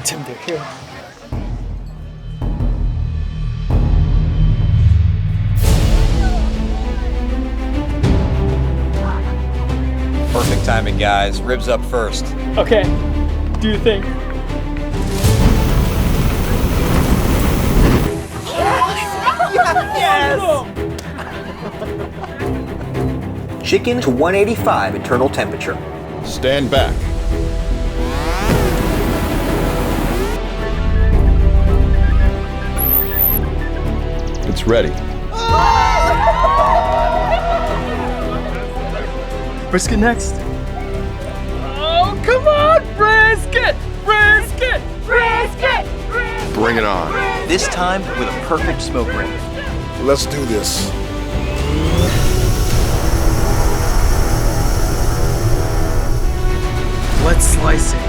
지금 they're here. Perfect timing, guys. Ribs up first. Okay, do your thing. Chicken to 185 internal temperature. Stand back. It's ready. Brisket next. Oh, come on, brisket! Brisket! Brisket! Brisket! Bring it on. This time with a perfect smoke ring. Let's do this. Let's slice it.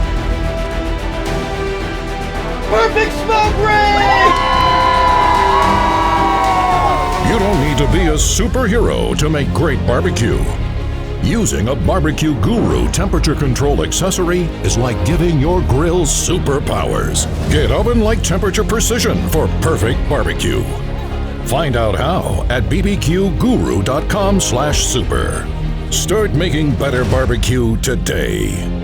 Perfect smoke ring! You don't need to be a superhero to make great barbecue. Using a BBQ Guru temperature control accessory is like giving your grill superpowers. Get oven-like temperature precision for perfect barbecue. Find out how at bbqguru.com/super. Start making better barbecue today.